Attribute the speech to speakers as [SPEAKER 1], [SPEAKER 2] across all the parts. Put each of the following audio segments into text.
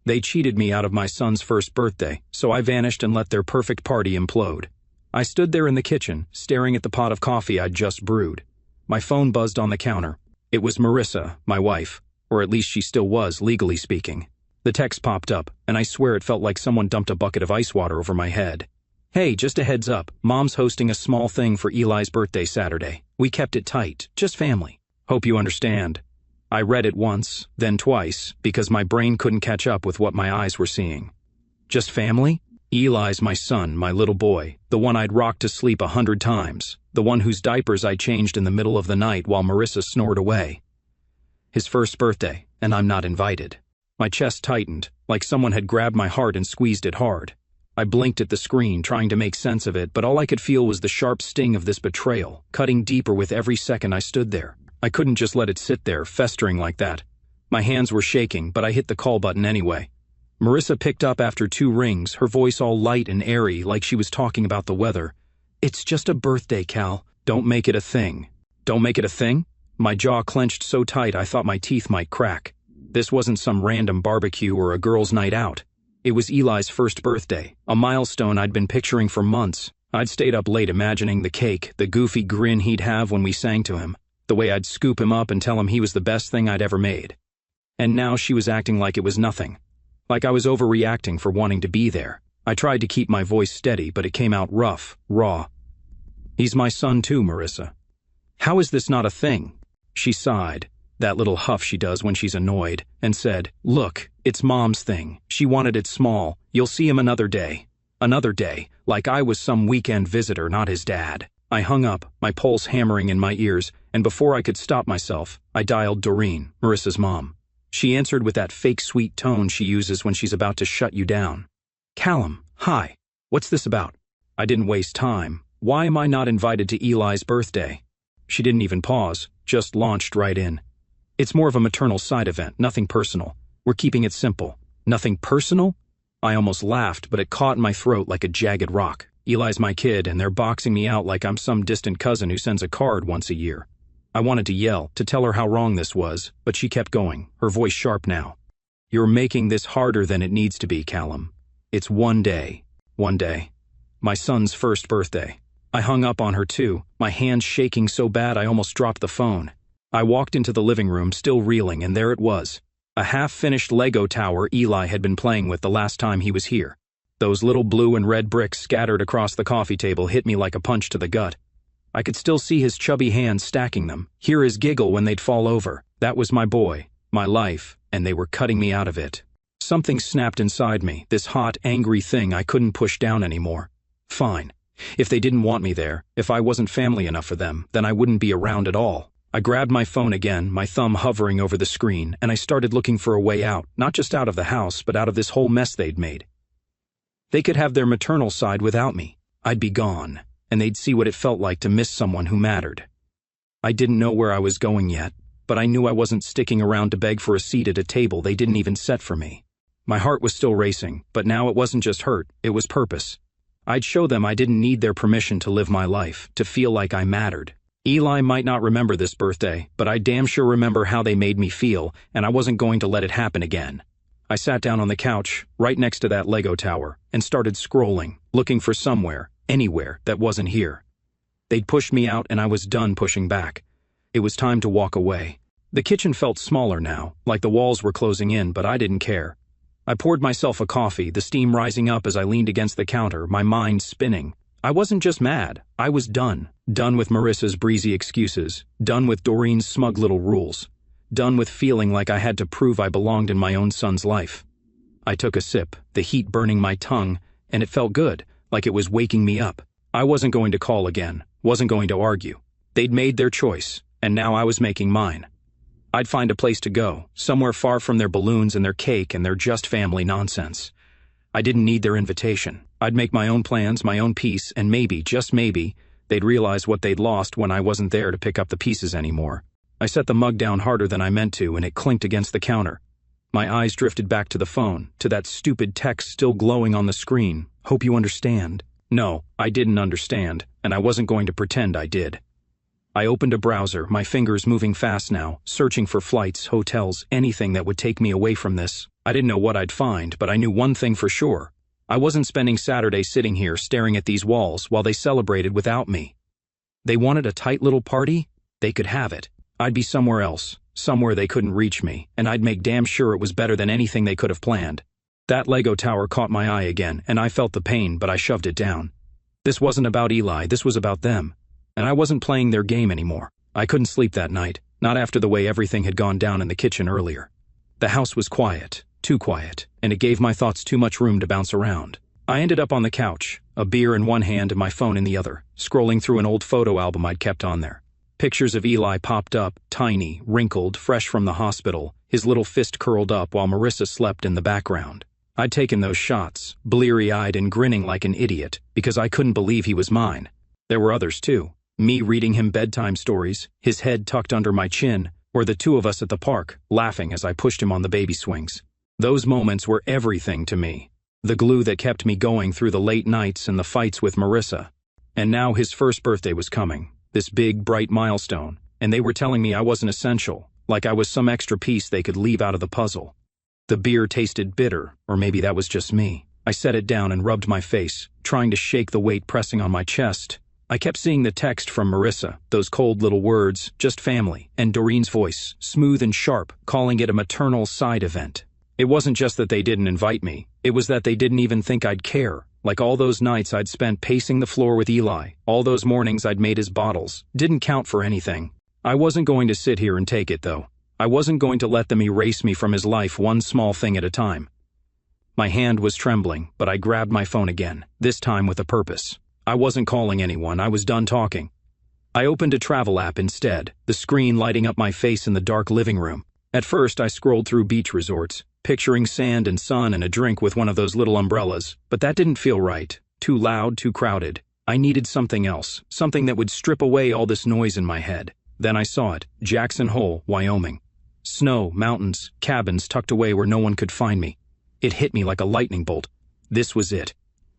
[SPEAKER 1] They cheated me out of my son's first birthday, so I vanished and let their perfect party implode. I stood there in the kitchen, staring at the pot of coffee I'd just brewed. My phone buzzed on the counter. It was Marissa, my wife, or at least she still was, legally speaking. The text popped up, and I swear it felt like someone dumped a bucket of ice water over my head. "Hey, just a heads up, Mom's hosting a small thing for Eli's birthday Saturday. We kept it tight, just family. Hope you understand." I read it once, then twice, because my brain couldn't catch up with what my eyes were seeing. Just family? Eli's my son, my little boy, the one I'd rocked to sleep 100 times, the one whose diapers I changed in the middle of the night while Marissa snored away. His first birthday, and I'm not invited. My chest tightened, like someone had grabbed my heart and squeezed it hard. I blinked at the screen, trying to make sense of it, but all I could feel was the sharp sting of this betrayal, cutting deeper with every second I stood there. I couldn't just let it sit there, festering like that. My hands were shaking, but I hit the call button anyway. Marissa picked up after 2 rings, her voice all light and airy, like she was talking about the weather. "It's just a birthday, Cal. Don't make it a thing." "Don't make it a thing?" My jaw clenched so tight I thought my teeth might crack. This wasn't some random barbecue or a girl's night out. It was Eli's first birthday, a milestone I'd been picturing for months. I'd stayed up late imagining the cake, the goofy grin he'd have when we sang to him, the way I'd scoop him up and tell him he was the best thing I'd ever made. And now she was acting like it was nothing. Like I was overreacting for wanting to be there. I tried to keep my voice steady, but it came out rough, raw. "He's my son too, Marissa. How is this not a thing?" She sighed, that little huff she does when she's annoyed, and said, "Look, it's Mom's thing. She wanted it small. You'll see him another day." Another day, like I was some weekend visitor, not his dad. I hung up, my pulse hammering in my ears, and before I could stop myself, I dialed Doreen, Marissa's mom. She answered with that fake sweet tone she uses when she's about to shut you down. "Callum, hi. What's this about?" I didn't waste time. "Why am I not invited to Eli's birthday?" She didn't even pause, just launched right in. "It's more of a maternal side event, nothing personal. We're keeping it simple." "Nothing personal?" I almost laughed, but it caught in my throat like a jagged rock. Eli's my kid, and they're boxing me out like I'm some distant cousin who sends a card once a year. I wanted to yell, to tell her how wrong this was, but she kept going, her voice sharp now. "You're making this harder than it needs to be, Callum. It's one day. One day. My son's first birthday." I hung up on her too, my hands shaking so bad I almost dropped the phone. I walked into the living room, still reeling, and there it was. A half-finished Lego tower Eli had been playing with the last time he was here. Those little blue and red bricks scattered across the coffee table hit me like a punch to the gut. I could still see his chubby hands stacking them, hear his giggle when they'd fall over. That was my boy, my life, and they were cutting me out of it. Something snapped inside me, this hot, angry thing I couldn't push down anymore. Fine. If they didn't want me there, if I wasn't family enough for them, then I wouldn't be around at all. I grabbed my phone again, my thumb hovering over the screen, and I started looking for a way out, not just out of the house, but out of this whole mess they'd made. They could have their maternal side without me. I'd be gone, and they'd see what it felt like to miss someone who mattered. I didn't know where I was going yet, but I knew I wasn't sticking around to beg for a seat at a table they didn't even set for me. My heart was still racing, but now it wasn't just hurt, it was purpose. I'd show them I didn't need their permission to live my life, to feel like I mattered. Eli might not remember this birthday, but I damn sure remember how they made me feel, and I wasn't going to let it happen again. I sat down on the couch, right next to that Lego tower, and started scrolling, looking for somewhere, anywhere, that wasn't here. They'd pushed me out and I was done pushing back. It was time to walk away. The kitchen felt smaller now, like the walls were closing in, but I didn't care. I poured myself a coffee, the steam rising up as I leaned against the counter, my mind spinning. I wasn't just mad, I was done. Done with Marissa's breezy excuses, done with Doreen's smug little rules, done with feeling like I had to prove I belonged in my own son's life. I took a sip, the heat burning my tongue, and it felt good, like it was waking me up. I wasn't going to call again, wasn't going to argue. They'd made their choice, and now I was making mine. I'd find a place to go, somewhere far from their balloons and their cake and their just family nonsense. I didn't need their invitation. I'd make my own plans, my own peace, and maybe, just maybe, they'd realize what they'd lost when I wasn't there to pick up the pieces anymore. I set the mug down harder than I meant to, and it clinked against the counter. My eyes drifted back to the phone, to that stupid text still glowing on the screen. "Hope you understand." No, I didn't understand, and I wasn't going to pretend I did. I opened a browser, my fingers moving fast now, searching for flights, hotels, anything that would take me away from this. I didn't know what I'd find, but I knew one thing for sure. I wasn't spending Saturday sitting here staring at these walls while they celebrated without me. They wanted a tight little party? They could have it. I'd be somewhere else, somewhere they couldn't reach me, and I'd make damn sure it was better than anything they could have planned. That Lego tower caught my eye again, and I felt the pain, but I shoved it down. This wasn't about Eli, this was about them. And I wasn't playing their game anymore. I couldn't sleep that night, not after the way everything had gone down in the kitchen earlier. The house was quiet, too quiet, and it gave my thoughts too much room to bounce around. I ended up on the couch, a beer in one hand and my phone in the other, scrolling through an old photo album I'd kept on there. Pictures of Eli popped up, tiny, wrinkled, fresh from the hospital, his little fist curled up while Marissa slept in the background. I'd taken those shots, bleary-eyed and grinning like an idiot, because I couldn't believe he was mine. There were others too. Me reading him bedtime stories, his head tucked under my chin, or the two of us at the park, laughing as I pushed him on the baby swings. Those moments were everything to me. The glue that kept me going through the late nights and the fights with Marissa. And now his first birthday was coming, this big, bright milestone, and they were telling me I wasn't essential, like I was some extra piece they could leave out of the puzzle. The beer tasted bitter, or maybe that was just me. I set it down and rubbed my face, trying to shake the weight pressing on my chest. I kept seeing the text from Marissa, those cold little words, just family, and Doreen's voice, smooth and sharp, calling it a maternal side event. It wasn't just that they didn't invite me, it was that they didn't even think I'd care. Like all those nights I'd spent pacing the floor with Eli, all those mornings I'd made his bottles, didn't count for anything. I wasn't going to sit here and take it though. I wasn't going to let them erase me from his life one small thing at a time. My hand was trembling, but I grabbed my phone again, this time with a purpose. I wasn't calling anyone, I was done talking. I opened a travel app instead, the screen lighting up my face in the dark living room. At first I scrolled through beach resorts, picturing sand and sun and a drink with one of those little umbrellas, but that didn't feel right. Too loud, too crowded. I needed something else, something that would strip away all this noise in my head. Then I saw it, Jackson Hole, Wyoming. Snow, mountains, cabins tucked away where no one could find me. It hit me like a lightning bolt. This was it.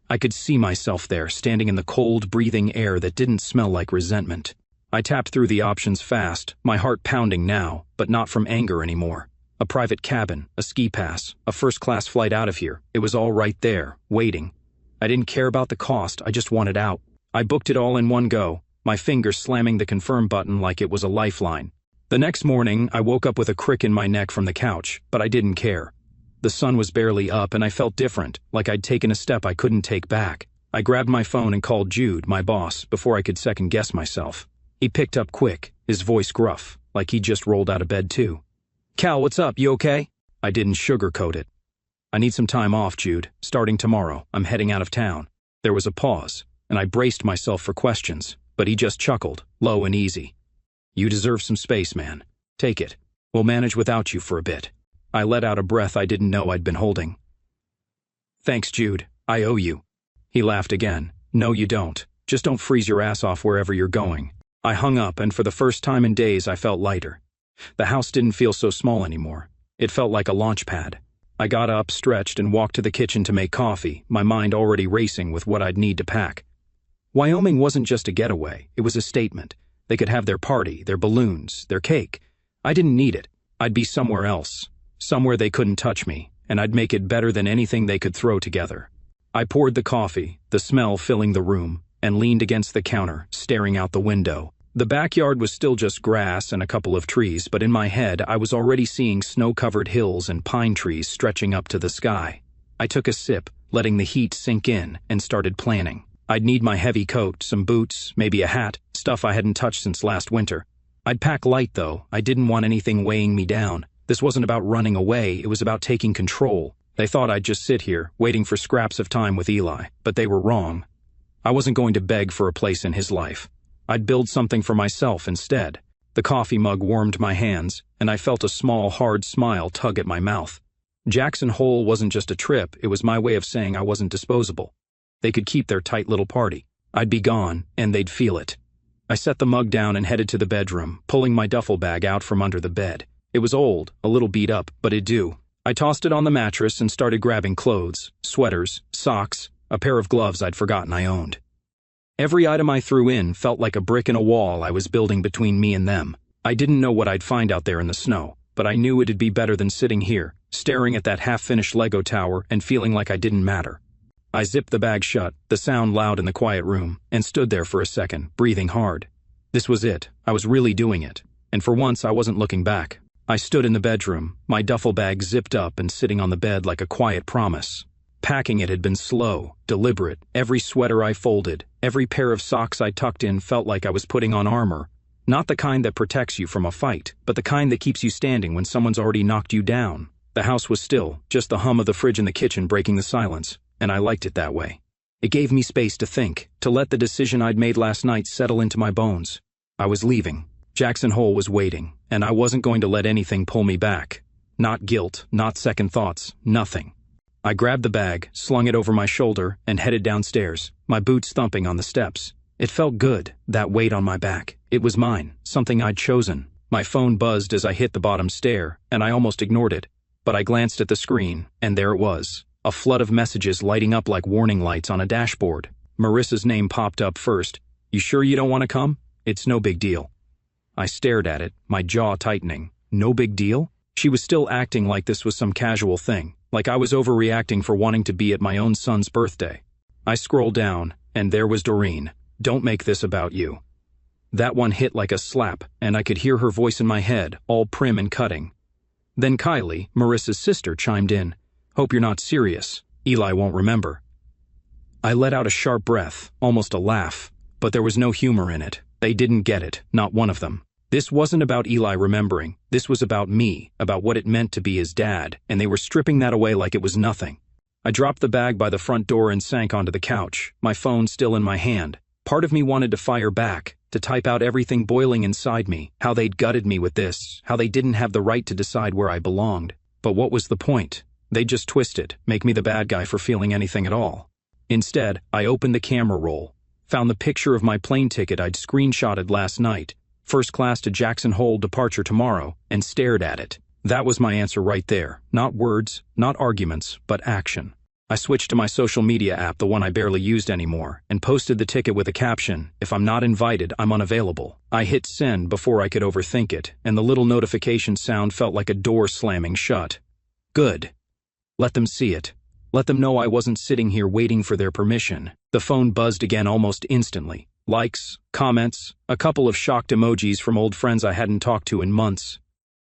[SPEAKER 1] I could see myself there, standing in the cold, breathing air that didn't smell like resentment. I tapped through the options fast, my heart pounding now, but not from anger anymore. A private cabin, a ski pass, a first-class flight out of here. It was all right there, waiting. I didn't care about the cost, I just wanted out. I booked it all in one go, my fingers slamming the confirm button like it was a lifeline. The next morning, I woke up with a crick in my neck from the couch, but I didn't care. The sun was barely up and I felt different, like I'd taken a step I couldn't take back. I grabbed my phone and called Jude, my boss, before I could second-guess myself. He picked up quick, his voice gruff, like he'd just rolled out of bed too. "Cal, what's up, you okay?" I didn't sugarcoat it. "I need some time off, Jude. Starting tomorrow, I'm heading out of town." There was a pause, and I braced myself for questions, but he just chuckled, low and easy. "You deserve some space, man. Take it. We'll manage without you for a bit." I let out a breath I didn't know I'd been holding. "Thanks, Jude. I owe you." He laughed again. "No, you don't. Just don't freeze your ass off wherever you're going." I hung up, and for the first time in days I felt lighter. The house didn't feel so small anymore. It felt like a launch pad. I got up, stretched, and walked to the kitchen to make coffee, my mind already racing with what I'd need to pack. Wyoming wasn't just a getaway, it was a statement. They could have their party, their balloons, their cake. I didn't need it. I'd be somewhere else. Somewhere they couldn't touch me, and I'd make it better than anything they could throw together. I poured the coffee, the smell filling the room, and leaned against the counter, staring out the window. The backyard was still just grass and a couple of trees, but in my head I was already seeing snow-covered hills and pine trees stretching up to the sky. I took a sip, letting the heat sink in, and started planning. I'd need my heavy coat, some boots, maybe a hat, stuff I hadn't touched since last winter. I'd pack light though, I didn't want anything weighing me down. This wasn't about running away, it was about taking control. They thought I'd just sit here, waiting for scraps of time with Eli, but they were wrong. I wasn't going to beg for a place in his life. I'd build something for myself instead. The coffee mug warmed my hands, and I felt a small, hard smile tug at my mouth. Jackson Hole wasn't just a trip, it was my way of saying I wasn't disposable. They could keep their tight little party. I'd be gone, and they'd feel it. I set the mug down and headed to the bedroom, pulling my duffel bag out from under the bed. It was old, a little beat up, but it'd do. I tossed it on the mattress and started grabbing clothes, sweaters, socks, a pair of gloves I'd forgotten I owned. Every item I threw in felt like a brick in a wall I was building between me and them. I didn't know what I'd find out there in the snow, but I knew it'd be better than sitting here, staring at that half-finished Lego tower and feeling like I didn't matter. I zipped the bag shut, the sound loud in the quiet room, and stood there for a second, breathing hard. This was it. I was really doing it. And for once, I wasn't looking back. I stood in the bedroom, my duffel bag zipped up and sitting on the bed like a quiet promise. Packing it had been slow, deliberate. Every sweater I folded, every pair of socks I tucked in felt like I was putting on armor. Not the kind that protects you from a fight, but the kind that keeps you standing when someone's already knocked you down. The house was still, just the hum of the fridge in the kitchen breaking the silence, and I liked it that way. It gave me space to think, to let the decision I'd made last night settle into my bones. I was leaving. Jackson Hole was waiting, and I wasn't going to let anything pull me back. Not guilt, not second thoughts, nothing. I grabbed the bag, slung it over my shoulder, and headed downstairs, my boots thumping on the steps. It felt good, that weight on my back. It was mine, something I'd chosen. My phone buzzed as I hit the bottom stair, and I almost ignored it. But I glanced at the screen, and there it was. A flood of messages lighting up like warning lights on a dashboard. Marissa's name popped up first. "You sure you don't want to come? It's no big deal." I stared at it, my jaw tightening. No big deal? She was still acting like this was some casual thing, like I was overreacting for wanting to be at my own son's birthday. I scrolled down, and there was Doreen. "Don't make this about you." That one hit like a slap, and I could hear her voice in my head, all prim and cutting. Then Kylie, Marissa's sister, chimed in. "Hope you're not serious. Eli won't remember." I let out a sharp breath, almost a laugh, but there was no humor in it. They didn't get it, not one of them. This wasn't about Eli remembering. This was about me, about what it meant to be his dad, and they were stripping that away like it was nothing. I dropped the bag by the front door and sank onto the couch, my phone still in my hand. Part of me wanted to fire back, to type out everything boiling inside me, how they'd gutted me with this, how they didn't have the right to decide where I belonged. But what was the point? They'd just twist it, make me the bad guy for feeling anything at all. Instead, I opened the camera roll, found the picture of my plane ticket I'd screenshotted last night, first class to Jackson Hole, departure tomorrow, and stared at it. That was my answer right there. Not words, not arguments, but action. I switched to my social media app, the one I barely used anymore, and posted the ticket with a caption, "If I'm not invited, I'm unavailable." I hit send before I could overthink it, and the little notification sound felt like a door slamming shut. Good. Let them see it. Let them know I wasn't sitting here waiting for their permission. The phone buzzed again almost instantly. Likes, comments, a couple of shocked emojis from old friends I hadn't talked to in months.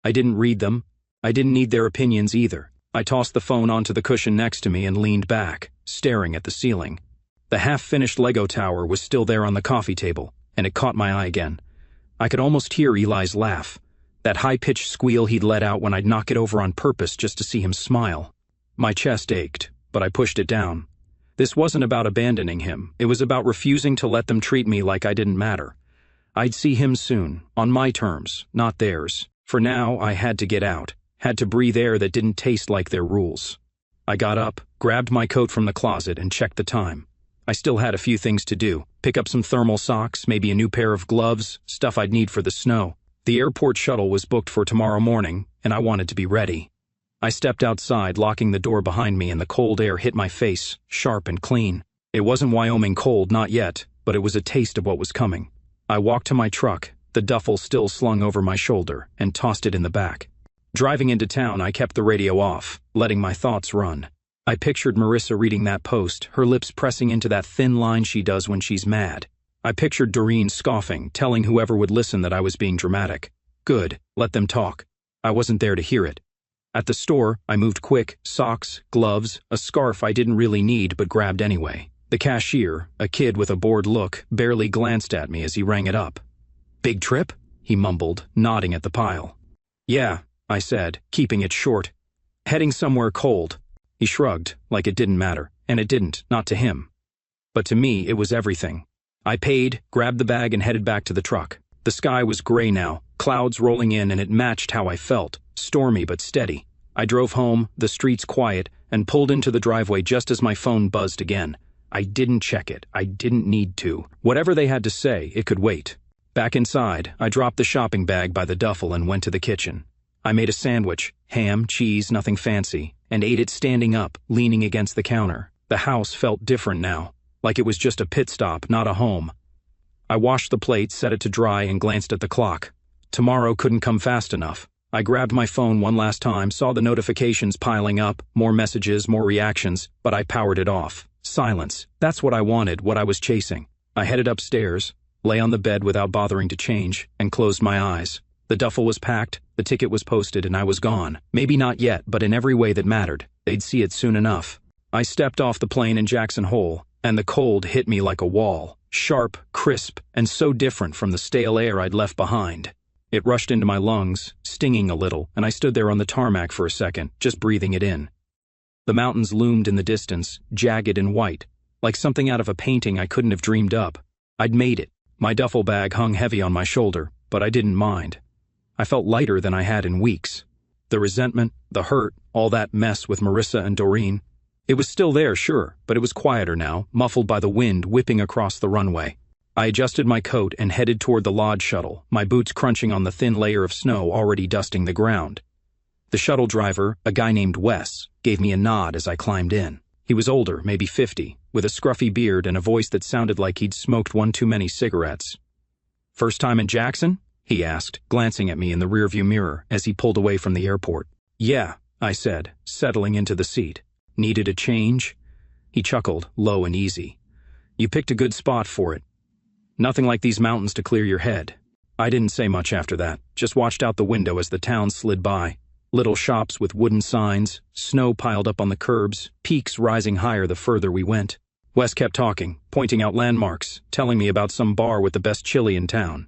[SPEAKER 1] I didn't read them. I didn't need their opinions either. I tossed the phone onto the cushion next to me and leaned back, staring at the ceiling. The half-finished Lego tower was still there on the coffee table, and it caught my eye again. I could almost hear Eli's laugh, that high-pitched squeal he'd let out when I'd knock it over on purpose just to see him smile. My chest ached, but I pushed it down. This wasn't about abandoning him. It was about refusing to let them treat me like I didn't matter. I'd see him soon, on my terms, not theirs. For now, I had to get out, had to breathe air that didn't taste like their rules. I got up, grabbed my coat from the closet, and checked the time. I still had a few things to do. Pick up some thermal socks, maybe a new pair of gloves, stuff I'd need for the snow. The airport shuttle was booked for tomorrow morning, and I wanted to be ready. I stepped outside, locking the door behind me, and the cold air hit my face, sharp and clean. It wasn't Wyoming cold, not yet, but it was a taste of what was coming. I walked to my truck, the duffel still slung over my shoulder, and tossed it in the back. Driving into town, I kept the radio off, letting my thoughts run. I pictured Marissa reading that post, her lips pressing into that thin line she does when she's mad. I pictured Doreen scoffing, telling whoever would listen that I was being dramatic. Good, let them talk. I wasn't there to hear it. At the store, I moved quick, socks, gloves, a scarf I didn't really need but grabbed anyway. The cashier, a kid with a bored look, barely glanced at me as he rang it up. "Big trip?" he mumbled, nodding at the pile. "Yeah," I said, keeping it short. "Heading somewhere cold." He shrugged, like it didn't matter, and it didn't, not to him. But to me, it was everything. I paid, grabbed the bag, and headed back to the truck. The sky was gray now, clouds rolling in, and it matched how I felt, stormy but steady. I drove home, the streets quiet, and pulled into the driveway just as my phone buzzed again. I didn't check it. I didn't need to. Whatever they had to say, it could wait. Back inside, I dropped the shopping bag by the duffel and went to the kitchen. I made a sandwich, ham, cheese, nothing fancy, and ate it standing up, leaning against the counter. The house felt different now. like it was just a pit stop, not a home. I washed the plate, set it to dry, and glanced at the clock. Tomorrow couldn't come fast enough. I grabbed my phone one last time, saw the notifications piling up, more messages, more reactions, but I powered it off. Silence. That's what I wanted, what I was chasing. I headed upstairs, lay on the bed without bothering to change, and closed my eyes. The duffel was packed, the ticket was posted, and I was gone. Maybe not yet, but in every way that mattered. They'd see it soon enough. I stepped off the plane in Jackson Hole, and the cold hit me like a wall. Sharp, crisp, and so different from the stale air I'd left behind. It rushed into my lungs, stinging a little, and I stood there on the tarmac for a second, just breathing it in. The mountains loomed in the distance, jagged and white, like something out of a painting I couldn't have dreamed up. I'd made it. My duffel bag hung heavy on my shoulder, but I didn't mind. I felt lighter than I had in weeks. The resentment, the hurt, all that mess with Marissa and Doreen. It was still there, sure, but it was quieter now, muffled by the wind whipping across the runway. I adjusted my coat and headed toward the Lodge shuttle, my boots crunching on the thin layer of snow already dusting the ground. The shuttle driver, a guy named Wes, gave me a nod as I climbed in. He was older, maybe 50, with a scruffy beard and a voice that sounded like he'd smoked one too many cigarettes. "First time in Jackson?" he asked, glancing at me in the rearview mirror as he pulled away from the airport. "Yeah," I said, settling into the seat. "Needed a change?" He chuckled, low and easy. "You picked a good spot for it. Nothing like these mountains to clear your head." I didn't say much after that, just watched out the window as the town slid by. Little shops with wooden signs, snow piled up on the curbs, peaks rising higher the further we went. Wes kept talking, pointing out landmarks, telling me about some bar with the best chili in town.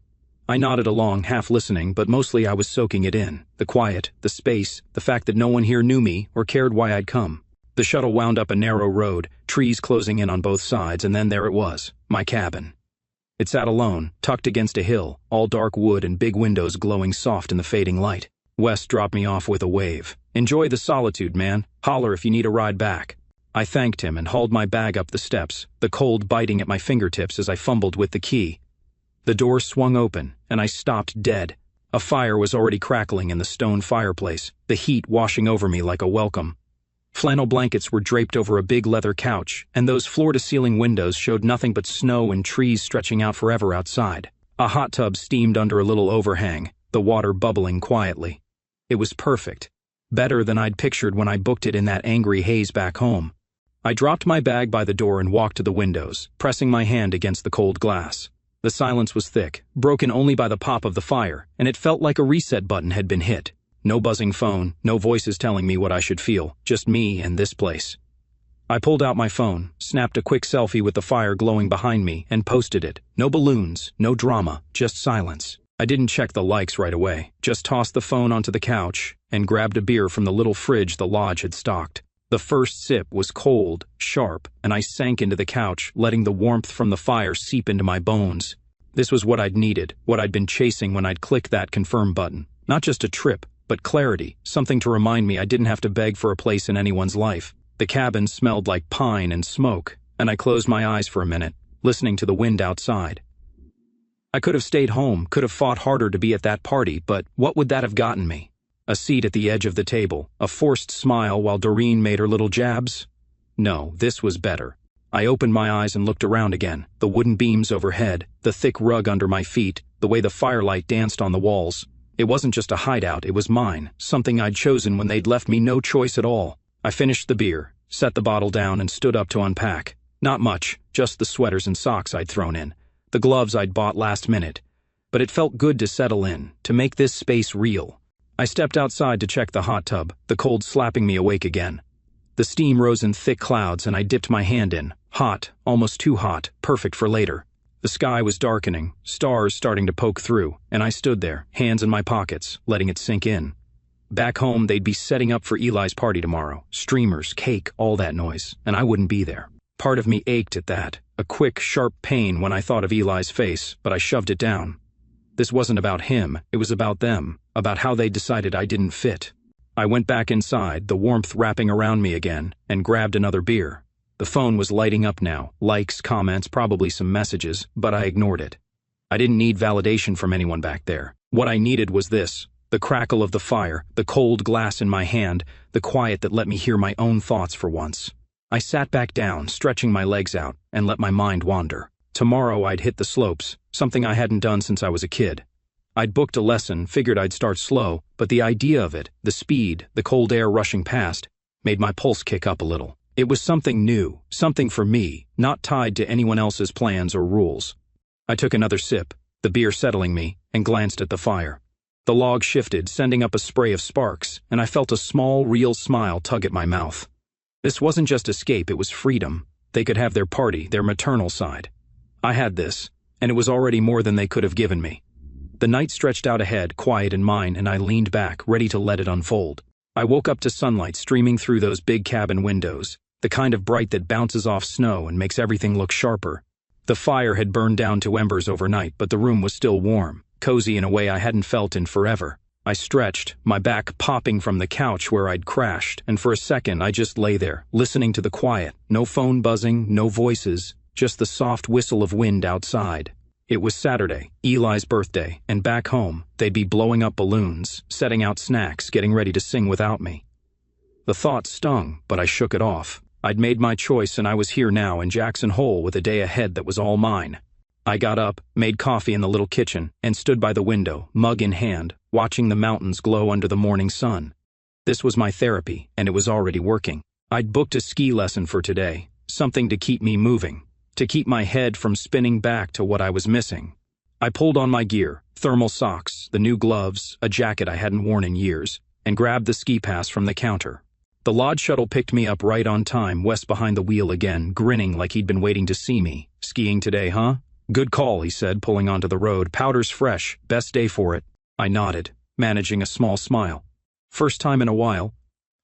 [SPEAKER 1] I nodded along, half listening, but mostly I was soaking it in. The quiet, the space, the fact that no one here knew me or cared why I'd come. The shuttle wound up a narrow road, trees closing in on both sides, and then there it was, my cabin. It sat alone, tucked against a hill, all dark wood and big windows glowing soft in the fading light. Wes dropped me off with a wave. "Enjoy the solitude, man. Holler if you need a ride back." I thanked him and hauled my bag up the steps, the cold biting at my fingertips as I fumbled with the key. The door swung open, and I stopped dead. A fire was already crackling in the stone fireplace, the heat washing over me like a welcome. Flannel blankets were draped over a big leather couch, and those floor-to-ceiling windows showed nothing but snow and trees stretching out forever outside. A hot tub steamed under a little overhang, the water bubbling quietly. It was perfect. Better than I'd pictured when I booked it in that angry haze back home. I dropped my bag by the door and walked to the windows, pressing my hand against the cold glass. The silence was thick, broken only by the pop of the fire, and it felt like a reset button had been hit. No buzzing phone, no voices telling me what I should feel, just me and this place. I pulled out my phone, snapped a quick selfie with the fire glowing behind me, and posted it. No balloons, no drama, just silence. I didn't check the likes right away, just tossed the phone onto the couch and grabbed a beer from the little fridge the lodge had stocked. The first sip was cold, sharp, and I sank into the couch, letting the warmth from the fire seep into my bones. This was what I'd needed, what I'd been chasing when I'd clicked that confirm button. Not just a trip, but clarity, something to remind me I didn't have to beg for a place in anyone's life. The cabin smelled like pine and smoke, and I closed my eyes for a minute, listening to the wind outside. I could have stayed home, could have fought harder to be at that party, but what would that have gotten me? A seat at the edge of the table, a forced smile while Doreen made her little jabs? No, this was better. I opened my eyes and looked around again, the wooden beams overhead, the thick rug under my feet, the way the firelight danced on the walls. It wasn't just a hideout, it was mine, something I'd chosen when they'd left me no choice at all. I finished the beer, set the bottle down, and stood up to unpack. Not much, just the sweaters and socks I'd thrown in, the gloves I'd bought last minute. But it felt good to settle in, to make this space real. I stepped outside to check the hot tub, the cold slapping me awake again. The steam rose in thick clouds and I dipped my hand in, hot, almost too hot, perfect for later. The sky was darkening, stars starting to poke through, and I stood there, hands in my pockets, letting it sink in. Back home, they'd be setting up for Eli's party tomorrow. Streamers, cake, all that noise, and I wouldn't be there. Part of me ached at that, a quick, sharp pain when I thought of Eli's face, but I shoved it down. This wasn't about him, it was about them, about how they decided I didn't fit. I went back inside, the warmth wrapping around me again, and grabbed another beer. The phone was lighting up now, likes, comments, probably some messages, but I ignored it. I didn't need validation from anyone back there. What I needed was this, the crackle of the fire, the cold glass in my hand, the quiet that let me hear my own thoughts for once. I sat back down, stretching my legs out, and let my mind wander. Tomorrow I'd hit the slopes, something I hadn't done since I was a kid. I'd booked a lesson, figured I'd start slow, but the idea of it, the speed, the cold air rushing past, made my pulse kick up a little. It was something new, something for me, not tied to anyone else's plans or rules. I took another sip, the beer settling me, and glanced at the fire. The log shifted, sending up a spray of sparks, and I felt a small, real smile tug at my mouth. This wasn't just escape, it was freedom. They could have their party, their maternal side. I had this, and it was already more than they could have given me. The night stretched out ahead, quiet and mine, and I leaned back, ready to let it unfold. I woke up to sunlight streaming through those big cabin windows, the kind of bright that bounces off snow and makes everything look sharper. The fire had burned down to embers overnight, but the room was still warm, cozy in a way I hadn't felt in forever. I stretched, my back popping from the couch where I'd crashed, and for a second I just lay there, listening to the quiet. No phone buzzing, no voices, just the soft whistle of wind outside. It was Saturday, Eli's birthday, and back home, they'd be blowing up balloons, setting out snacks, getting ready to sing without me. The thought stung, but I shook it off. I'd made my choice and I was here now in Jackson Hole with a day ahead that was all mine. I got up, made coffee in the little kitchen, and stood by the window, mug in hand, watching the mountains glow under the morning sun. This was my therapy, and it was already working. I'd booked a ski lesson for today, something to keep me moving, to keep my head from spinning back to what I was missing. I pulled on my gear, thermal socks, the new gloves, a jacket I hadn't worn in years, and grabbed the ski pass from the counter. The lodge shuttle picked me up right on time, Wes behind the wheel again, grinning like he'd been waiting to see me. "Skiing today, huh?" "Good call," he said, pulling onto the road. "Powder's fresh. Best day for it." I nodded, managing a small smile. "First time in a while.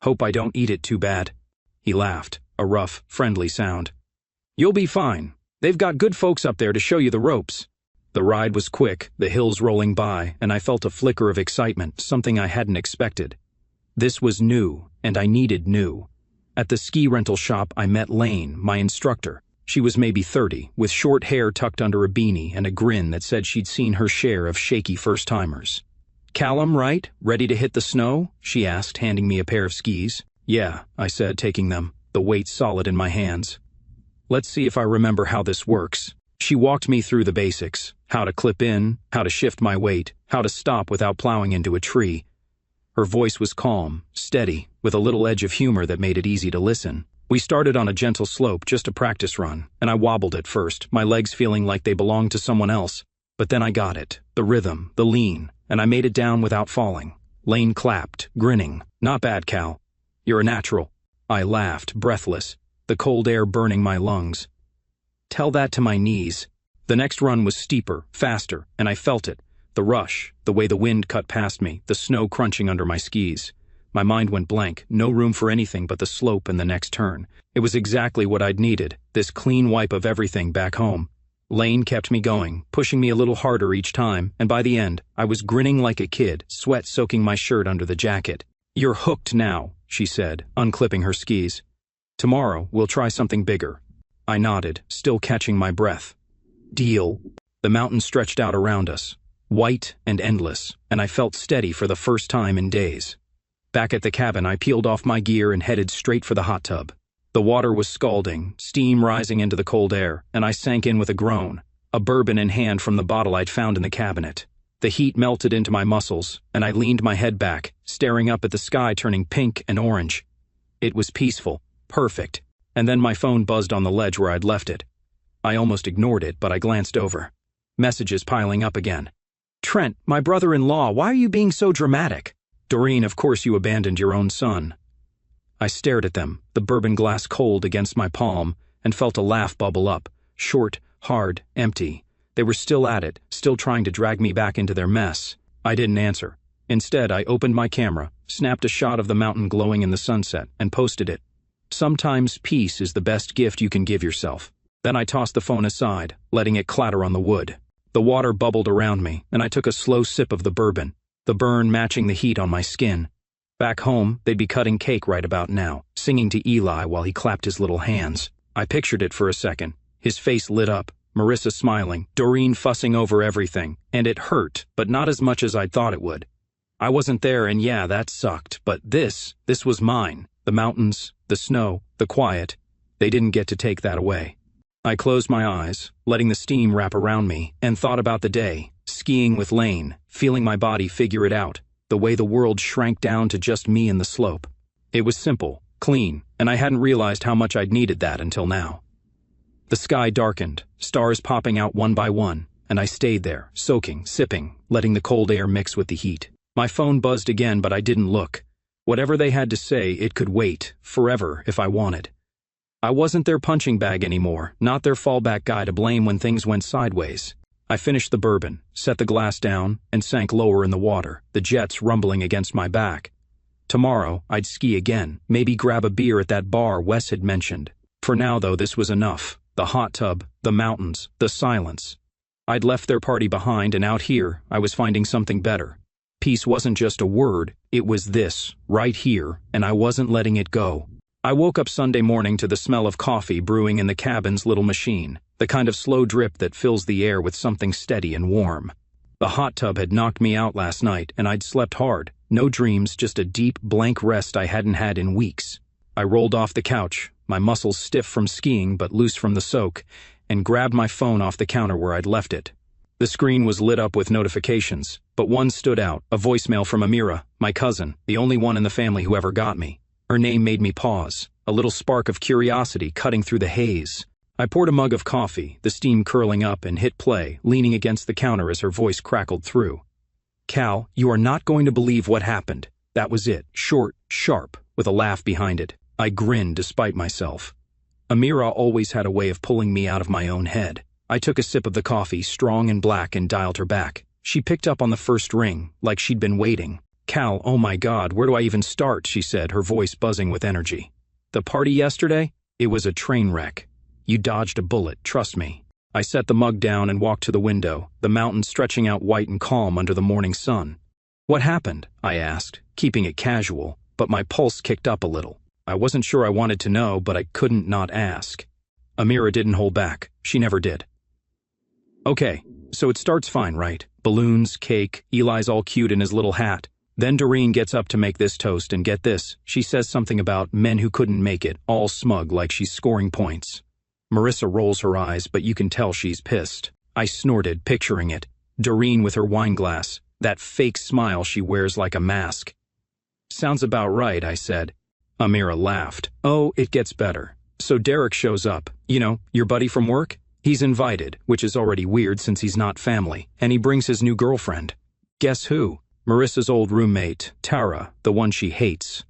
[SPEAKER 1] Hope I don't eat it too bad." He laughed, a rough, friendly sound. "You'll be fine. They've got good folks up there to show you the ropes." The ride was quick, the hills rolling by, and I felt a flicker of excitement, something I hadn't expected. This was new, and I needed new. At the ski rental shop, I met Lane, my instructor. She was maybe 30, with short hair tucked under a beanie and a grin that said she'd seen her share of shaky first-timers. "Callum, right? Ready to hit the snow?" she asked, handing me a pair of skis. "Yeah," I said, taking them, the weight solid in my hands. "Let's see if I remember how this works." She walked me through the basics, how to clip in, how to shift my weight, how to stop without plowing into a tree. Her voice was calm, steady, with a little edge of humor that made it easy to listen. We started on a gentle slope, just a practice run, and I wobbled at first, my legs feeling like they belonged to someone else. But then I got it, the rhythm, the lean, and I made it down without falling. Lane clapped, grinning. "Not bad, Cal. You're a natural." I laughed, breathless, the cold air burning my lungs. "Tell that to my knees." The next run was steeper, faster, and I felt it. The rush, the way the wind cut past me, the snow crunching under my skis. My mind went blank, no room for anything but the slope and the next turn. It was exactly what I'd needed, this clean wipe of everything back home. Lane kept me going, pushing me a little harder each time, and by the end, I was grinning like a kid, sweat soaking my shirt under the jacket. "You're hooked now," she said, unclipping her skis. "Tomorrow, we'll try something bigger." I nodded, still catching my breath. "Deal." The mountains stretched out around us, white and endless, and I felt steady for the first time in days. Back at the cabin, I peeled off my gear and headed straight for the hot tub. The water was scalding, steam rising into the cold air, and I sank in with a groan, a bourbon in hand from the bottle I'd found in the cabinet. The heat melted into my muscles, and I leaned my head back, staring up at the sky turning pink and orange. It was peaceful, perfect, and then my phone buzzed on the ledge where I'd left it. I almost ignored it, but I glanced over. Messages piling up again. "Trent, my brother-in-law, why are you being so dramatic?" "Doreen, of course you abandoned your own son." I stared at them, the bourbon glass cold against my palm, and felt a laugh bubble up, short, hard, empty. They were still at it, still trying to drag me back into their mess. I didn't answer. Instead, I opened my camera, snapped a shot of the mountain glowing in the sunset, and posted it. Sometimes peace is the best gift you can give yourself. Then I tossed the phone aside, letting it clatter on the wood. The water bubbled around me, and I took a slow sip of the bourbon, the burn matching the heat on my skin. Back home, they'd be cutting cake right about now, singing to Eli while he clapped his little hands. I pictured it for a second. His face lit up, Marissa smiling, Doreen fussing over everything, and it hurt, but not as much as I'd thought it would. I wasn't there, and yeah, that sucked, but this was mine. The mountains, the snow, the quiet. They didn't get to take that away. I closed my eyes, letting the steam wrap around me, and thought about the day, skiing with Lane, feeling my body figure it out, the way the world shrank down to just me and the slope. It was simple, clean, and I hadn't realized how much I'd needed that until now. The sky darkened, stars popping out one by one, and I stayed there, soaking, sipping, letting the cold air mix with the heat. My phone buzzed again, but I didn't look. Whatever they had to say, it could wait, forever, if I wanted. I wasn't their punching bag anymore, not their fallback guy to blame when things went sideways. I finished the bourbon, set the glass down, and sank lower in the water, the jets rumbling against my back. Tomorrow, I'd ski again, maybe grab a beer at that bar Wes had mentioned. For now, though, this was enough. The hot tub, the mountains, the silence. I'd left their party behind, and out here, I was finding something better. Peace wasn't just a word, it was this, right here, and I wasn't letting it go. I woke up Sunday morning to the smell of coffee brewing in the cabin's little machine, the kind of slow drip that fills the air with something steady and warm. The hot tub had knocked me out last night, and I'd slept hard. No dreams, just a deep, blank rest I hadn't had in weeks. I rolled off the couch, my muscles stiff from skiing but loose from the soak, and grabbed my phone off the counter where I'd left it. The screen was lit up with notifications, but one stood out, a voicemail from Amira, my cousin, the only one in the family who ever got me. Her name made me pause, a little spark of curiosity cutting through the haze. I poured a mug of coffee, the steam curling up, and hit play, leaning against the counter as her voice crackled through. "Cal, you are not going to believe what happened." That was it, short, sharp, with a laugh behind it. I grinned despite myself. Amira always had a way of pulling me out of my own head. I took a sip of the coffee, strong and black, and dialed her back. She picked up on the first ring, like she'd been waiting. "Cal, oh my God, where do I even start?" she said, her voice buzzing with energy. "The party yesterday? It was a train wreck. You dodged a bullet, trust me." I set the mug down and walked to the window, the mountains stretching out white and calm under the morning sun. "What happened?" I asked, keeping it casual, but my pulse kicked up a little. I wasn't sure I wanted to know, but I couldn't not ask. Amira didn't hold back. She never did. "Okay, so it starts fine, right? Balloons, cake, Eli's all cute in his little hat. Then Doreen gets up to make this toast, and get this, she says something about men who couldn't make it, all smug like she's scoring points. Marissa rolls her eyes, but you can tell she's pissed. I snorted, picturing it. Doreen with her wine glass, that fake smile she wears like a mask. "Sounds about right," I said. Amira laughed. "Oh, it gets better. So Derek shows up, you know, your buddy from work? He's invited, which is already weird since he's not family, and he brings his new girlfriend. Guess who? Marissa's old roommate, Tara, the one she hates."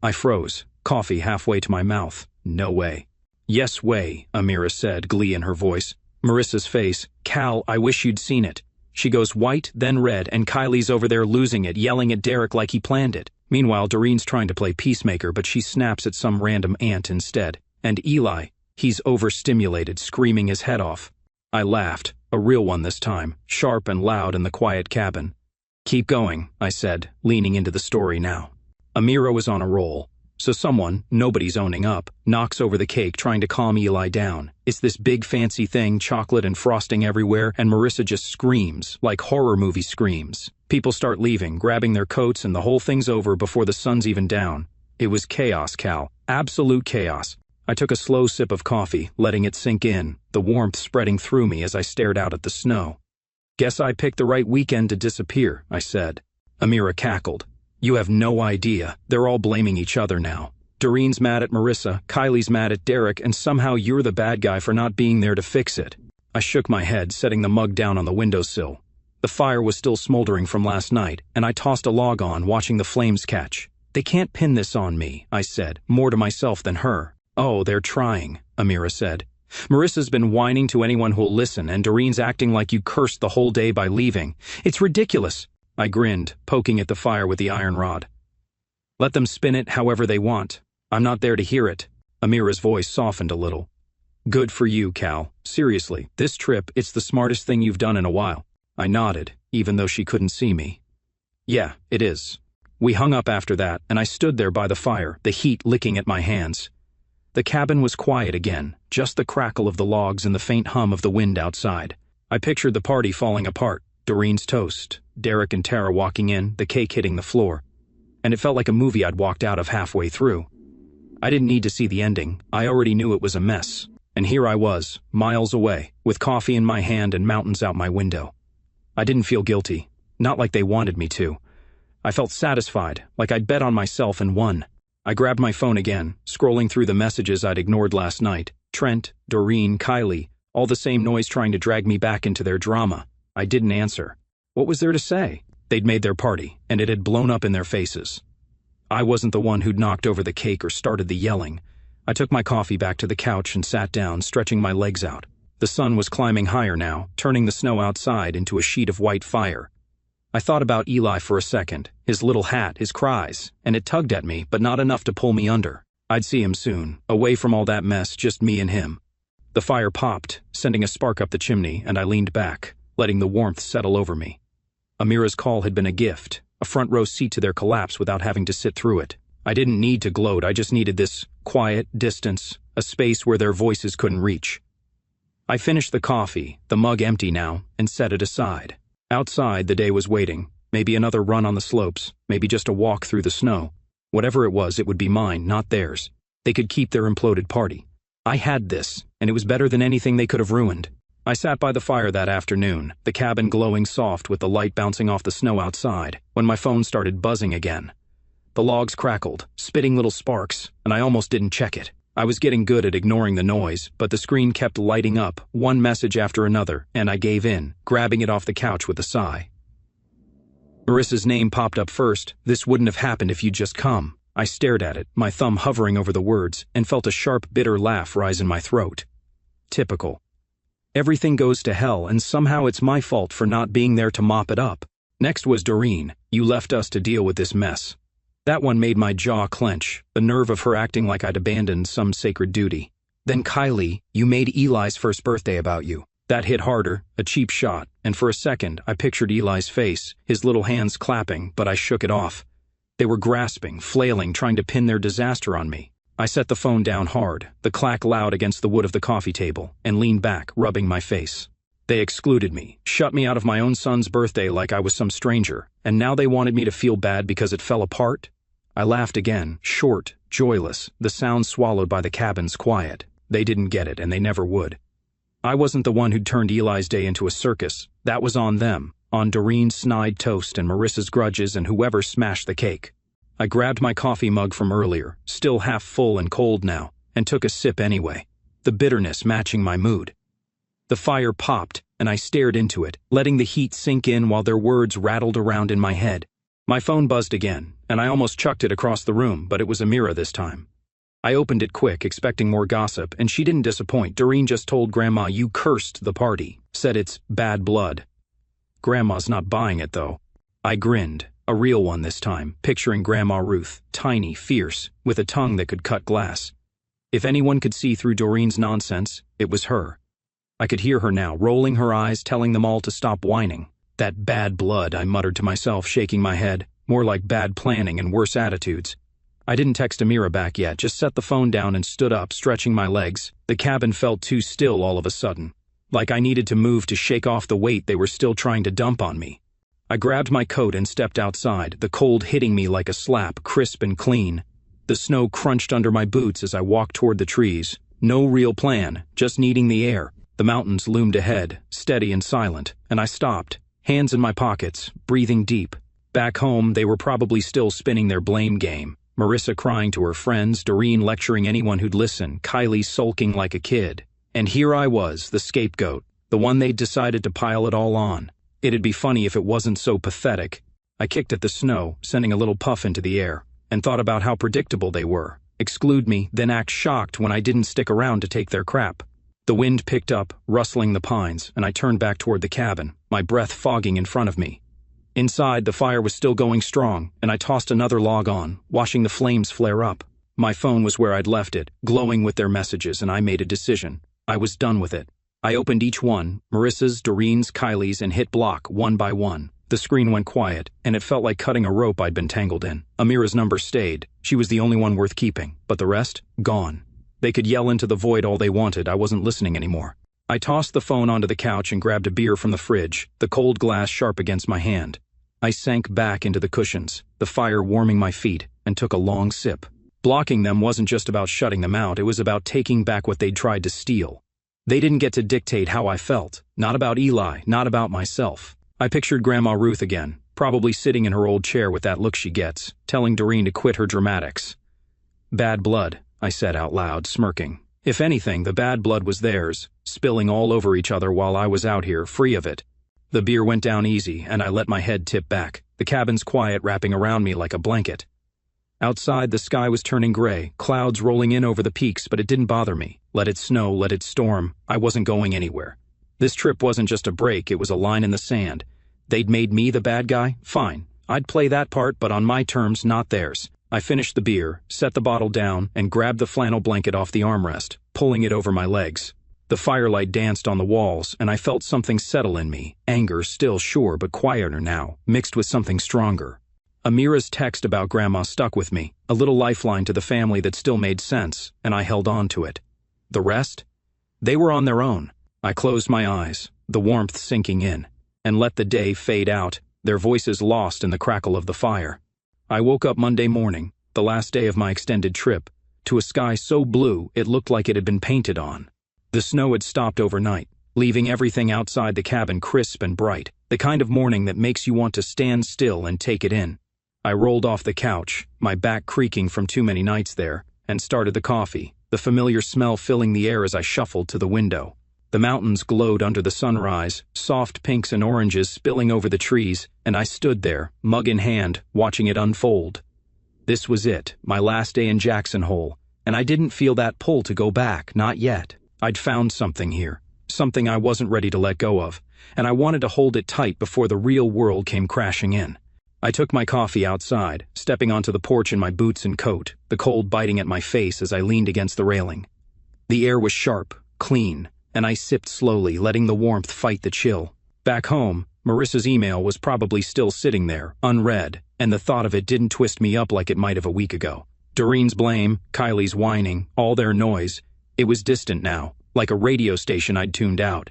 [SPEAKER 1] I froze, coffee halfway to my mouth. No way. "Yes way," Amira said, glee in her voice. Marissa's face, "Cal, I wish you'd seen it." She goes white, then red, and Kylie's over there losing it, yelling at Derek like he planned it. Meanwhile, Doreen's trying to play peacemaker, but she snaps at some random aunt instead. And Eli, he's overstimulated, screaming his head off. I laughed, a real one this time, sharp and loud in the quiet cabin. "Keep going," I said, leaning into the story now. Amira was on a roll. So someone, nobody's owning up, knocks over the cake trying to calm Eli down. It's this big fancy thing, chocolate and frosting everywhere, and Marissa just screams, like horror movie screams. People start leaving, grabbing their coats, and the whole thing's over before the sun's even down. It was chaos, Cal. Absolute chaos. I took a slow sip of coffee, letting it sink in, the warmth spreading through me as I stared out at the snow. "Guess I picked the right weekend to disappear," I said. Amira cackled. "You have no idea. They're all blaming each other now. Doreen's mad at Marissa, Kylie's mad at Derek, and somehow you're the bad guy for not being there to fix it." I shook my head, setting the mug down on the windowsill. The fire was still smoldering from last night, and I tossed a log on, watching the flames catch. "They can't pin this on me," I said, more to myself than her. "Oh, they're trying," Amira said. "Marissa's been whining to anyone who'll listen, and Doreen's acting like you cursed the whole day by leaving. It's ridiculous." I grinned, poking at the fire with the iron rod. "Let them spin it however they want. I'm not there to hear it." Amira's voice softened a little. "Good for you, Cal. Seriously, this trip, it's the smartest thing you've done in a while." I nodded, even though she couldn't see me. "Yeah, it is." We hung up after that, and I stood there by the fire, the heat licking at my hands. The cabin was quiet again, just the crackle of the logs and the faint hum of the wind outside. I pictured the party falling apart. Doreen's toast, Derek and Tara walking in, the cake hitting the floor. And it felt like a movie I'd walked out of halfway through. I didn't need to see the ending. I already knew it was a mess. And here I was, miles away, with coffee in my hand and mountains out my window. I didn't feel guilty. Not like they wanted me to. I felt satisfied, like I'd bet on myself and won. I grabbed my phone again, scrolling through the messages I'd ignored last night. Trent, Doreen, Kylie, all the same noise trying to drag me back into their drama. I didn't answer. What was there to say? They'd made their party, and it had blown up in their faces. I wasn't the one who'd knocked over the cake or started the yelling. I took my coffee back to the couch and sat down, stretching my legs out. The sun was climbing higher now, turning the snow outside into a sheet of white fire. I thought about Eli for a second, his little hat, his cries, and it tugged at me, but not enough to pull me under. I'd see him soon, away from all that mess, just me and him. The fire popped, sending a spark up the chimney, and I leaned back, letting the warmth settle over me. Amira's call had been a gift, a front-row seat to their collapse without having to sit through it. I didn't need to gloat, I just needed this quiet distance, a space where their voices couldn't reach. I finished the coffee, the mug empty now, and set it aside. Outside, the day was waiting. Maybe another run on the slopes, maybe just a walk through the snow. Whatever it was, it would be mine, not theirs. They could keep their imploded party. I had this, and it was better than anything they could have ruined. I sat by the fire that afternoon, the cabin glowing soft with the light bouncing off the snow outside, when my phone started buzzing again. The logs crackled, spitting little sparks, and I almost didn't check it. I was getting good at ignoring the noise, but the screen kept lighting up, one message after another, and I gave in, grabbing it off the couch with a sigh. Marissa's name popped up first. This wouldn't have happened if you'd just come. I stared at it, my thumb hovering over the words, and felt a sharp, bitter laugh rise in my throat. Typical. Everything goes to hell, and somehow it's my fault for not being there to mop it up. Next was Doreen. You left us to deal with this mess. That one made my jaw clench, the nerve of her acting like I'd abandoned some sacred duty. Then Kylie, you made Eli's first birthday about you. That hit harder, a cheap shot, and for a second I pictured Eli's face, his little hands clapping, but I shook it off. They were grasping, flailing, trying to pin their disaster on me. I set the phone down hard, the clack loud against the wood of the coffee table, and leaned back, rubbing my face. They excluded me, shut me out of my own son's birthday like I was some stranger, and now they wanted me to feel bad because it fell apart? I laughed again, short, joyless, the sound swallowed by the cabin's quiet. They didn't get it, and they never would. I wasn't the one who'd turned Eli's day into a circus. That was on them, on Doreen's snide toast and Marissa's grudges and whoever smashed the cake. I grabbed my coffee mug from earlier, still half full and cold now, and took a sip anyway, the bitterness matching my mood. The fire popped, and I stared into it, letting the heat sink in while their words rattled around in my head. My phone buzzed again, and I almost chucked it across the room, but it was Amira this time. I opened it quick, expecting more gossip, and she didn't disappoint. Doreen just told Grandma you cursed the party, said it's bad blood. Grandma's not buying it, though. I grinned, a real one this time, picturing Grandma Ruth, tiny, fierce, with a tongue that could cut glass. If anyone could see through Doreen's nonsense, it was her. I could hear her now, rolling her eyes, telling them all to stop whining. That bad blood, I muttered to myself, shaking my head, more like bad planning and worse attitudes. I didn't text Amira back yet, just set the phone down and stood up, stretching my legs. The cabin felt too still all of a sudden, like I needed to move to shake off the weight they were still trying to dump on me. I grabbed my coat and stepped outside, the cold hitting me like a slap, crisp and clean. The snow crunched under my boots as I walked toward the trees. No real plan, just needing the air. The mountains loomed ahead, steady and silent, and I stopped, hands in my pockets, breathing deep. Back home, they were probably still spinning their blame game. Marissa crying to her friends, Doreen lecturing anyone who'd listen, Kylie sulking like a kid. And here I was, the scapegoat, the one they'd decided to pile it all on. It'd be funny if it wasn't so pathetic. I kicked at the snow, sending a little puff into the air, and thought about how predictable they were. Exclude me, then act shocked when I didn't stick around to take their crap. The wind picked up, rustling the pines, and I turned back toward the cabin, my breath fogging in front of me. Inside, the fire was still going strong, and I tossed another log on, watching the flames flare up. My phone was where I'd left it, glowing with their messages, and I made a decision. I was done with it. I opened each one, Marissa's, Doreen's, Kylie's, and hit block one by one. The screen went quiet, and it felt like cutting a rope I'd been tangled in. Amira's number stayed. She was the only one worth keeping, but the rest, gone. They could yell into the void all they wanted. I wasn't listening anymore. I tossed the phone onto the couch and grabbed a beer from the fridge, the cold glass sharp against my hand. I sank back into the cushions, the fire warming my feet, and took a long sip. Blocking them wasn't just about shutting them out, it was about taking back what they'd tried to steal. They didn't get to dictate how I felt, not about Eli, not about myself. I pictured Grandma Ruth again, probably sitting in her old chair with that look she gets, telling Doreen to quit her dramatics. Bad blood, I said out loud, smirking. If anything, the bad blood was theirs, spilling all over each other while I was out here, free of it. The beer went down easy, and I let my head tip back, the cabin's quiet wrapping around me like a blanket. Outside, the sky was turning gray, clouds rolling in over the peaks, but it didn't bother me. Let it snow, let it storm, I wasn't going anywhere. This trip wasn't just a break, it was a line in the sand. They'd made me the bad guy? Fine. I'd play that part, but on my terms, not theirs. I finished the beer, set the bottle down, and grabbed the flannel blanket off the armrest, pulling it over my legs. The firelight danced on the walls, and I felt something settle in me. Anger, still, sure, but quieter now, mixed with something stronger. Amira's text about Grandma stuck with me, a little lifeline to the family that still made sense, and I held on to it. The rest? They were on their own. I closed my eyes, the warmth sinking in, and let the day fade out, their voices lost in the crackle of the fire. I woke up Monday morning, the last day of my extended trip, to a sky so blue it looked like it had been painted on. The snow had stopped overnight, leaving everything outside the cabin crisp and bright, the kind of morning that makes you want to stand still and take it in. I rolled off the couch, my back creaking from too many nights there, and started the coffee, the familiar smell filling the air as I shuffled to the window. The mountains glowed under the sunrise, soft pinks and oranges spilling over the trees, and I stood there, mug in hand, watching it unfold. This was it, my last day in Jackson Hole, and I didn't feel that pull to go back, not yet. I'd found something here, something I wasn't ready to let go of, and I wanted to hold it tight before the real world came crashing in. I took my coffee outside, stepping onto the porch in my boots and coat, the cold biting at my face as I leaned against the railing. The air was sharp, clean, and I sipped slowly, letting the warmth fight the chill. Back home, Marissa's email was probably still sitting there, unread, and the thought of it didn't twist me up like it might have a week ago. Doreen's blame, Kylie's whining, all their noise. It was distant now, like a radio station I'd tuned out.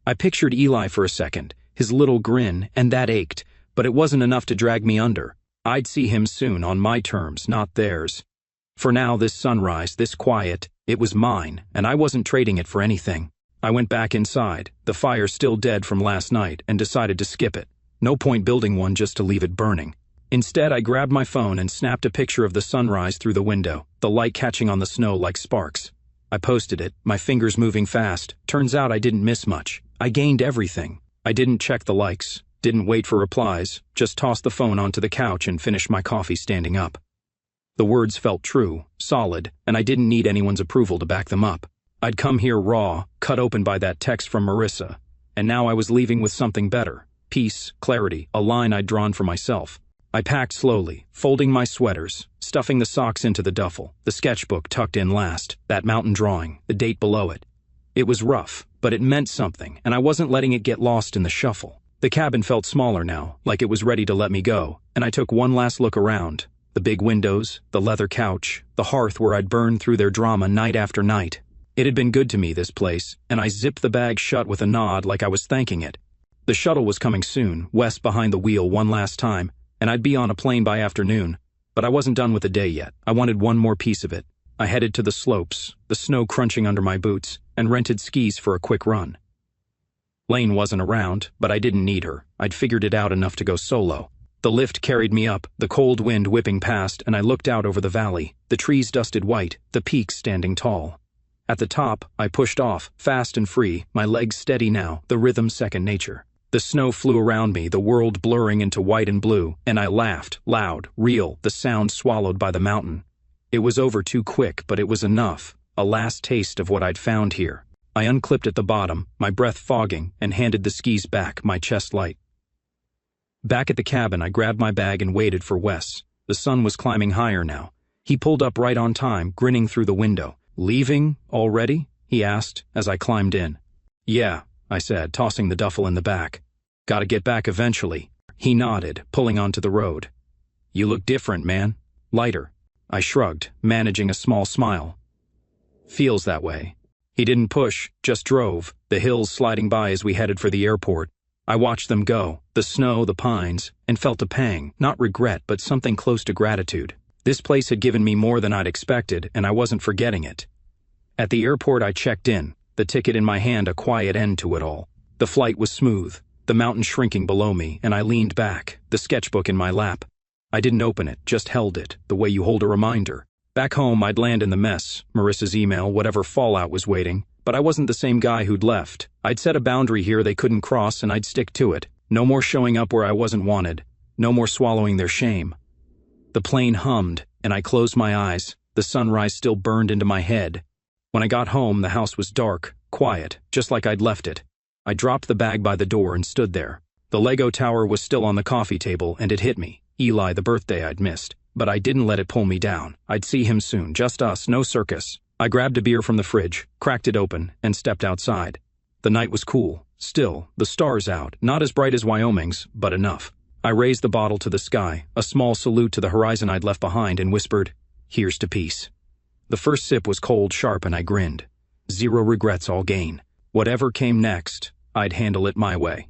[SPEAKER 1] I pictured Eli for a second, his little grin, and that ached, but it wasn't enough to drag me under. I'd see him soon, on my terms, not theirs. For now, this sunrise, this quiet, it was mine, and I wasn't trading it for anything. I went back inside, the fire still dead from last night, and decided to skip it. No point building one just to leave it burning. Instead, I grabbed my phone and snapped a picture of the sunrise through the window, the light catching on the snow like sparks. I posted it, my fingers moving fast. Turns out I didn't miss much. I gained everything. I didn't check the likes, didn't wait for replies, just tossed the phone onto the couch and finished my coffee standing up. The words felt true, solid, and I didn't need anyone's approval to back them up. I'd come here raw, cut open by that text from Marissa, and now I was leaving with something better. Peace, clarity, a line I'd drawn for myself. I packed slowly, folding my sweaters, stuffing the socks into the duffel, the sketchbook tucked in last, that mountain drawing, the date below it. It was rough, but it meant something, and I wasn't letting it get lost in the shuffle. The cabin felt smaller now, like it was ready to let me go, and I took one last look around. The big windows, the leather couch, the hearth where I'd burned through their drama night after night. It had been good to me, this place, and I zipped the bag shut with a nod like I was thanking it. The shuttle was coming soon, Wes behind the wheel one last time, and I'd be on a plane by afternoon, but I wasn't done with the day yet. I wanted one more piece of it. I headed to the slopes, the snow crunching under my boots, and rented skis for a quick run. Lane wasn't around, but I didn't need her. I'd figured it out enough to go solo. The lift carried me up, the cold wind whipping past, and I looked out over the valley, the trees dusted white, the peaks standing tall. At the top, I pushed off, fast and free, my legs steady now, the rhythm second nature. The snow flew around me, the world blurring into white and blue, and I laughed, loud, real, the sound swallowed by the mountain. It was over too quick, but it was enough, a last taste of what I'd found here. I unclipped at the bottom, my breath fogging, and handed the skis back, my chest light. Back at the cabin, I grabbed my bag and waited for Wes. The sun was climbing higher now. He pulled up right on time, grinning through the window. "Leaving already?" he asked as I climbed in. "Yeah," I said, tossing the duffel in the back. "Gotta get back eventually." He nodded, pulling onto the road. "You look different, man. Lighter." I shrugged, managing a small smile. "Feels that way." He didn't push, just drove, the hills sliding by as we headed for the airport. I watched them go, the snow, the pines, and felt a pang, not regret, but something close to gratitude. This place had given me more than I'd expected, and I wasn't forgetting it. At the airport, I checked in, the ticket in my hand, a quiet end to it all. The flight was smooth, the mountain shrinking below me, and I leaned back, the sketchbook in my lap. I didn't open it, just held it, the way you hold a reminder. Back home, I'd land in the mess, Marissa's email, whatever fallout was waiting, but I wasn't the same guy who'd left. I'd set a boundary here they couldn't cross, and I'd stick to it. No more showing up where I wasn't wanted. No more swallowing their shame. The plane hummed, and I closed my eyes. The sunrise still burned into my head. When I got home, the house was dark, quiet, just like I'd left it. I dropped the bag by the door and stood there. The Lego tower was still on the coffee table, and it hit me. Eli, the birthday I'd missed. But I didn't let it pull me down. I'd see him soon, just us, no circus. I grabbed a beer from the fridge, cracked it open, and stepped outside. The night was cool, still, the stars out, not as bright as Wyoming's, but enough. I raised the bottle to the sky, a small salute to the horizon I'd left behind, and whispered, "Here's to peace." The first sip was cold, sharp, and I grinned. Zero regrets, all gain. Whatever came next, I'd handle it my way.